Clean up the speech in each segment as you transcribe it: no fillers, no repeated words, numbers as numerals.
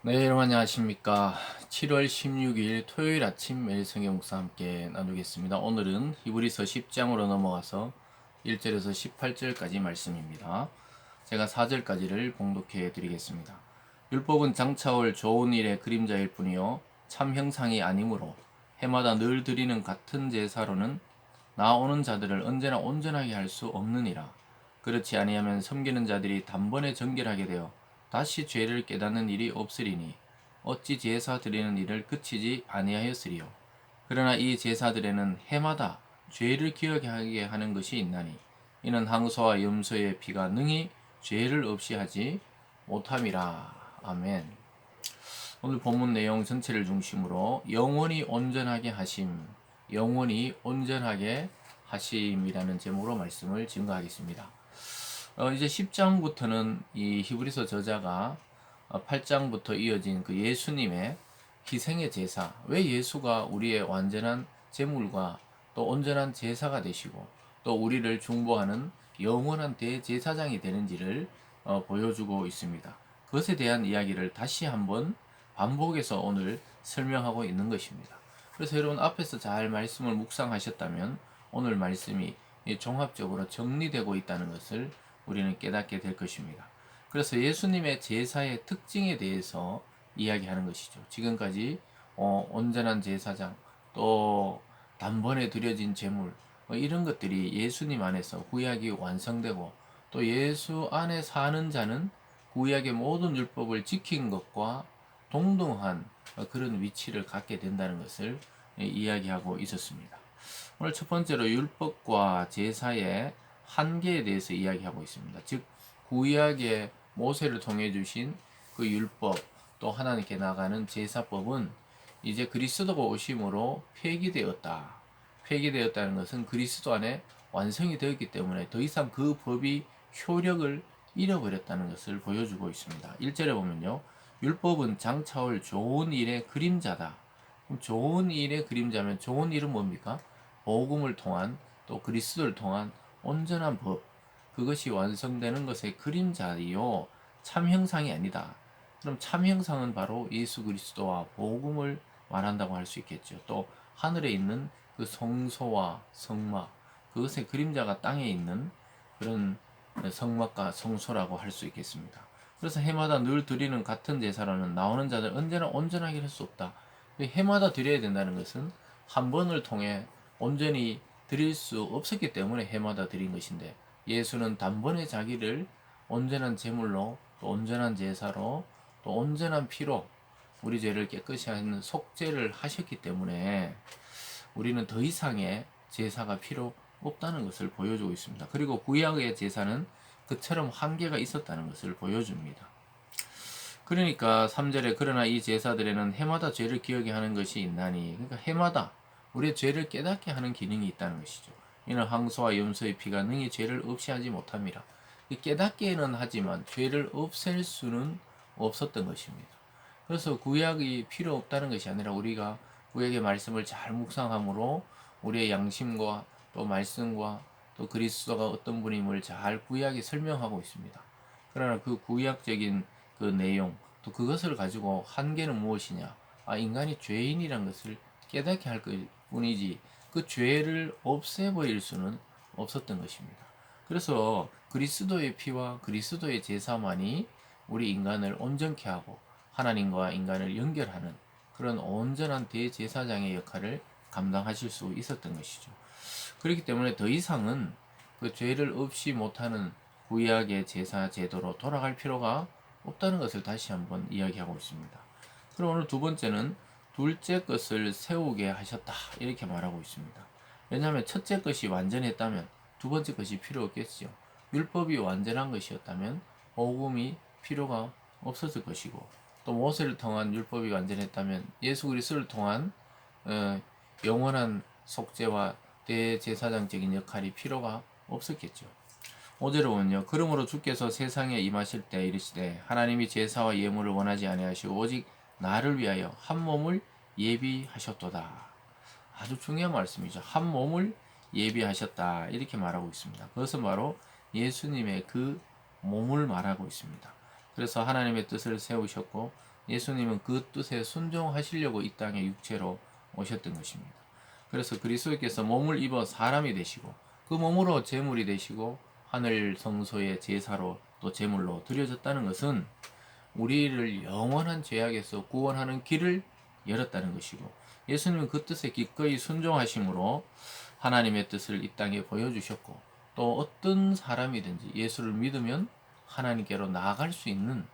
네, 여러분 안녕하십니까. 7월 16일 토요일 아침 매일 성경 묵상 함께 나누겠습니다. 오늘은 히브리서 10장으로 넘어가서 1절에서 18절까지 말씀입니다. 제가 4절까지를 봉독해 드리겠습니다. 율법은 장차올 좋은 일의 그림자일 뿐이요 참 형상이 아니므로 해마다 늘 드리는 같은 제사로는 나오는 자들을 언제나 온전하게 할 수 없느니라. 그렇지 아니하면 섬기는 자들이 단번에 정결하게 되어 다시 죄를 깨닫는 일이 없으리니 어찌 제사 드리는 일을 그치지 아니하였으리요. 그러나 이 제사들에는 해마다 죄를 기억하게 하는 것이 있나니 이는 항소와 염소의 피가 능히 죄를 없이 하지 못함이라. 아멘. 오늘 본문 내용 전체를 중심으로 영원히 온전하게 하심, 영원히 온전하게 하심이라는 제목으로 말씀을 증거하겠습니다. 이제 10장부터는 이 히브리서 저자가 8장부터 이어진 그 예수님의 희생의 제사, 왜 예수가 우리의 완전한 제물과 또 온전한 제사가 되시고 또 우리를 중보하는 영원한 대제사장이 되는지를 보여주고 있습니다. 그것에 대한 이야기를 다시 한번 반복해서 오늘 설명하고 있는 것입니다. 그래서 여러분 앞에서 잘 말씀을 묵상하셨다면 오늘 말씀이 종합적으로 정리되고 있다는 것을 우리는 깨닫게 될 것입니다. 그래서 예수님의 제사의 특징에 대해서 이야기하는 것이죠. 지금까지 온전한 제사장, 또 단번에 드려진 제물, 이런 것들이 예수님 안에서 구약이 완성되고 또 예수 안에 사는 자는 구약의 모든 율법을 지킨 것과 동등한 그런 위치를 갖게 된다는 것을 이야기하고 있었습니다. 오늘 첫 번째로 율법과 제사의 한계에 대해서 이야기하고 있습니다. 즉 구약의 모세를 통해 주신 그 율법 또 하나님께 나가는 제사법은 이제 그리스도가 오심으로 폐기되었다. 폐기되었다는 것은 그리스도 안에 완성이 되었기 때문에 더 이상 그 법이 효력을 잃어버렸다는 것을 보여주고 있습니다. 1절에 보면요. 율법은 장차올 좋은 일의 그림자다. 그럼 좋은 일의 그림자면 좋은 일은 뭡니까? 복음을 통한 또 그리스도를 통한 온전한 법, 그것이 완성되는 것의 그림자이요 참 형상이 아니다. 그럼 참 형상은 바로 예수 그리스도와 복음을 말한다고 할 수 있겠죠. 또 하늘에 있는 그 성소와 성막, 그것의 그림자가 땅에 있는 그런 성막과 성소라고 할 수 있겠습니다. 그래서 해마다 늘 드리는 같은 제사로는 나오는 자들 언제나 온전하게 할 수 없다. 해마다 드려야 된다는 것은 한 번을 통해 온전히 드릴 수 없었기 때문에 해마다 드린 것인데 예수는 단번에 자기를 온전한 제물로 또 온전한 제사로 또 온전한 피로 우리 죄를 깨끗이 하는 속죄를 하셨기 때문에 우리는 더 이상의 제사가 필요 없다는 것을 보여주고 있습니다. 그리고 구약의 제사는 그처럼 한계가 있었다는 것을 보여줍니다. 그러니까 3절에 그러나 이 제사들에는 해마다 죄를 기억게 하는 것이 있나니, 그러니까 해마다 우리의 죄를 깨닫게 하는 기능이 있다는 것이죠. 이는 항소와 염소의 피가 능히 죄를 없이 하지 못함이라. 깨닫게는 하지만 죄를 없앨 수는 없었던 것입니다. 그래서 구약이 필요 없다는 것이 아니라 우리가 구약의 말씀을 잘 묵상함으로 우리의 양심과 또 말씀과 또 그리스도가 어떤 분임을 잘 구약이 설명하고 있습니다. 그러나 그 구약적인 그 내용 또 그것을 가지고 한계는 무엇이냐? 인간이 죄인이란 것을 깨닫게 할 뿐이지 그 죄를 없애버릴 수는 없었던 것입니다. 그래서 그리스도의 피와 그리스도의 제사만이 우리 인간을 온전케 하고 하나님과 인간을 연결하는 그런 온전한 대제사장의 역할을 감당하실 수 있었던 것이죠. 그렇기 때문에 더 이상은 그 죄를 없이 못하는 구약의 제사 제도로 돌아갈 필요가 없다는 것을 다시 한번 이야기하고 있습니다. 그럼 오늘 두 번째는 둘째 것을 세우게 하셨다 이렇게 말하고 있습니다. 왜냐하면 첫째 것이 완전했다면 두 번째 것이 필요 없겠지요. 율법이 완전한 것이었다면 복음이 필요가 없었을 것이고 또 모세를 통한 율법이 완전했다면 예수 그리스도를 통한 영원한 속죄와 대제사장적인 역할이 필요가 없었겠죠. 5절에 보면요. 그러므로 주께서 세상에 임하실 때 이르시되 하나님이 제사와 예물을 원하지 아니하시고 오직 나를 위하여 한 몸을 예비하셨도다. 아주 중요한 말씀이죠. 한 몸을 예비하셨다. 이렇게 말하고 있습니다. 그것은 바로 예수님의 그 몸을 말하고 있습니다. 그래서 하나님의 뜻을 세우셨고 예수님은 그 뜻에 순종하시려고 이 땅에 육체로 오셨던 것입니다. 그래서 그리스도께서 몸을 입어 사람이 되시고 그 몸으로 제물이 되시고 하늘 성소의 제사로 또 제물로 드려졌다는 것은 우리를 영원한 죄악에서 구원하는 길을 열었다는 것이고, 예수님은 그 뜻에 기꺼이 순종하심으로 하나님의 뜻을 이 땅에 보여주셨고, 또 어떤 사람이든지 예수를 믿으면 하나님께로 나아갈 수 있는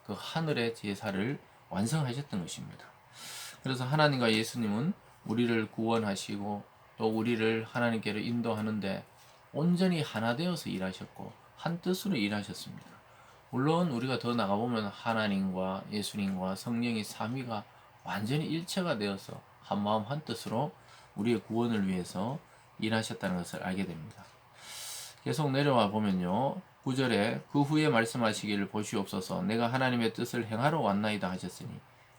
그 하늘의 제사를 완성하셨던 것입니다. 그래서 하나님과 예수님은 우리를 구원하시고 또 우리를 하나님께로 인도하는데 온전히 하나 되어서 일하셨고 한 뜻으로 일하셨습니다. 물론 우리가 더 나가보면 하나님과 예수님과 성령의 삼위가 완전히 일체가 되어서 한마음 한뜻으로 우리의 구원을 위해서 일하셨다는 것을 알게 됩니다. 계속 내려와 보면요, 9절에 그 후에 말씀하시기를 보시옵소서 내가 하나님의 뜻을 행하러 왔나이다 하셨으니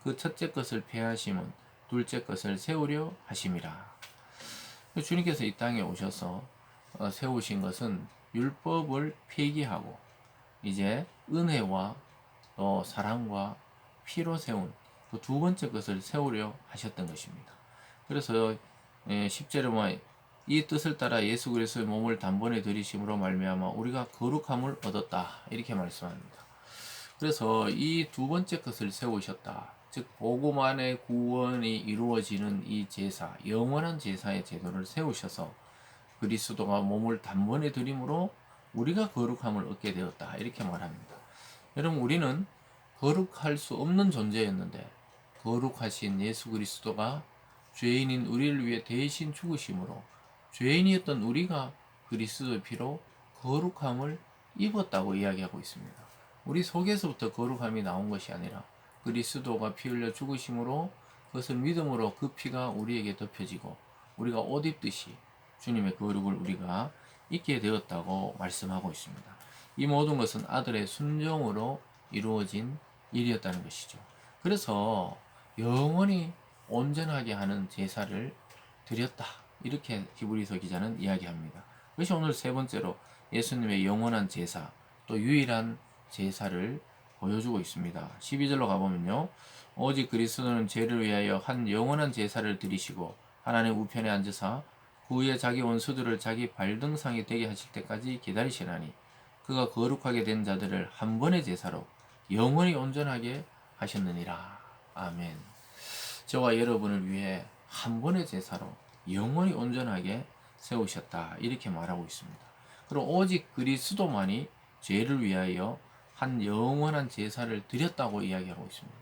그 첫째 것을 폐하심은 둘째 것을 세우려 하심이라. 주님께서 이 땅에 오셔서 세우신 것은 율법을 폐기하고 이제 은혜와 또 사랑과 피로 세운 그 두 번째 것을 세우려 하셨던 것입니다. 그래서 10절에 보면 이 뜻을 따라 예수 그리스도의 몸을 단번에 들이심으로 말미암아 우리가 거룩함을 얻었다 이렇게 말씀합니다. 그래서 이 두 번째 것을 세우셨다. 즉 복음 안에 구원이 이루어지는 이 제사, 영원한 제사의 제도를 세우셔서 그리스도가 몸을 단번에 들임으로 우리가 거룩함을 얻게 되었다 이렇게 말합니다. 여러분, 우리는 거룩할 수 없는 존재였는데 거룩하신 예수 그리스도가 죄인인 우리를 위해 대신 죽으심으로 죄인이었던 우리가 그리스도의 피로 거룩함을 입었다고 이야기하고 있습니다. 우리 속에서부터 거룩함이 나온 것이 아니라 그리스도가 피 흘려 죽으심으로 그것을 믿음으로 그 피가 우리에게 덮여지고 우리가 옷 입듯이 주님의 거룩을 우리가 입게 되었다고 말씀하고 있습니다. 이 모든 것은 아들의 순종으로 이루어진 일이었다는 것이죠. 그래서 영원히 온전하게 하는 제사를 드렸다. 이렇게 히브리서 기자는 이야기합니다. 그것이 오늘 세 번째로 예수님의 영원한 제사, 또 유일한 제사를 보여주고 있습니다. 12절로 가보면요. 오직 그리스도는 죄를 위하여 한 영원한 제사를 드리시고 하나님 우편에 앉으사 그 후에 자기 원수들을 자기 발등상이 되게 하실 때까지 기다리시나니 그가 거룩하게 된 자들을 한 번의 제사로 영원히 온전하게 하셨느니라. 아멘. 저와 여러분을 위해 한 번의 제사로 영원히 온전하게 세우셨다. 이렇게 말하고 있습니다. 그리고 오직 그리스도만이 죄를 위하여 한 영원한 제사를 드렸다고 이야기하고 있습니다.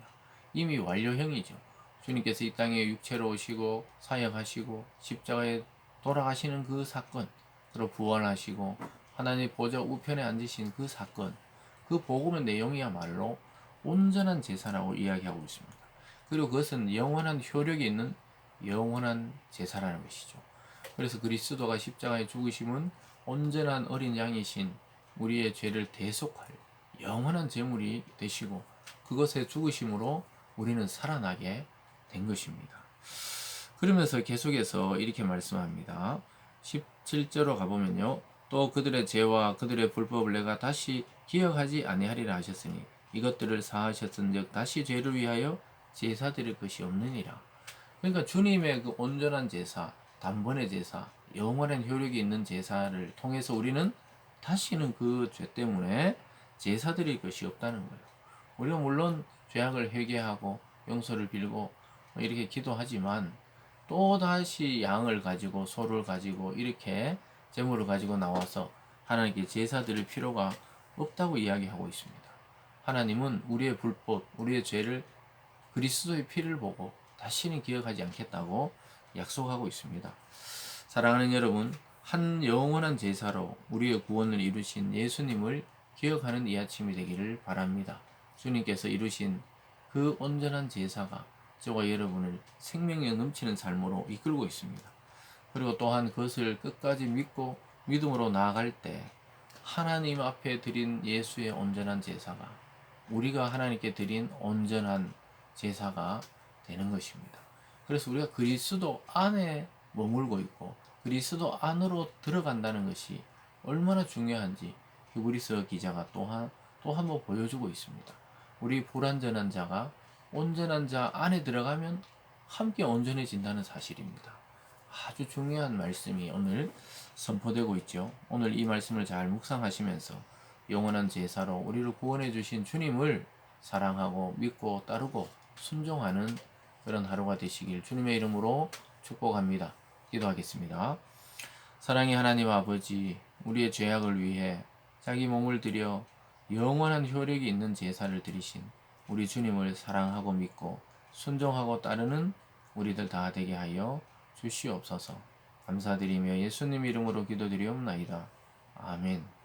이미 완료형이죠. 주님께서 이 땅에 육체로 오시고 사역하시고 십자가에 돌아가시는 그 사건, 그리고 부활하시고 하나님의 보좌 우편에 앉으신 그 사건, 그 복음의 내용이야말로 온전한 제사라고 이야기하고 있습니다. 그리고 그것은 영원한 효력이 있는 영원한 제사라는 것이죠. 그래서 그리스도가 십자가에 죽으심은 온전한 어린 양이신 우리의 죄를 대속할 영원한 제물이 되시고 그것의 죽으심으로 우리는 살아나게 된 것입니다. 그러면서 계속해서 이렇게 말씀합니다. 17절로 가보면요. 또 그들의 죄와 그들의 불법을 내가 다시 기억하지 아니하리라 하셨으니 이것들을 사하셨은즉 다시 죄를 위하여 제사 드릴 것이 없느니라. 그러니까 주님의 그 온전한 제사, 단번의 제사, 영원한 효력이 있는 제사를 통해서 우리는 다시는 그 죄 때문에 제사 드릴 것이 없다는 거예요. 우리가 물론 죄악을 회개하고 용서를 빌고 이렇게 기도하지만 또 다시 양을 가지고 소를 가지고 이렇게 제물을 가지고 나와서 하나님께 제사 드릴 필요가 없다고 이야기하고 있습니다. 하나님은 우리의 불법, 우리의 죄를 그리스도의 피를 보고 다시는 기억하지 않겠다고 약속하고 있습니다. 사랑하는 여러분, 한 영원한 제사로 우리의 구원을 이루신 예수님을 기억하는 이 아침이 되기를 바랍니다. 주님께서 이루신 그 온전한 제사가 저와 여러분을 생명력 넘치는 삶으로 이끌고 있습니다. 그리고 또한 그것을 끝까지 믿고 믿음으로 나아갈 때 하나님 앞에 드린 예수의 온전한 제사가 우리가 하나님께 드린 온전한 제사가 되는 것입니다. 그래서 우리가 그리스도 안에 머물고 있고 그리스도 안으로 들어간다는 것이 얼마나 중요한지 히브리서 기자가 또 한 번 보여주고 있습니다. 우리 불완전한 자가 온전한 자 안에 들어가면 함께 온전해진다는 사실입니다. 아주 중요한 말씀이 오늘 선포되고 있죠. 오늘 이 말씀을 잘 묵상하시면서 영원한 제사로 우리를 구원해 주신 주님을 사랑하고 믿고 따르고 순종하는 그런 하루가 되시길 주님의 이름으로 축복합니다. 기도하겠습니다. 사랑의 하나님 아버지, 우리의 죄악을 위해 자기 몸을 들여 영원한 효력이 있는 제사를 드리신 우리 주님을 사랑하고 믿고 순종하고 따르는 우리들 다 되게 하여 주시옵소서. 감사드리며 예수님 이름으로 기도드리옵나이다. 아멘.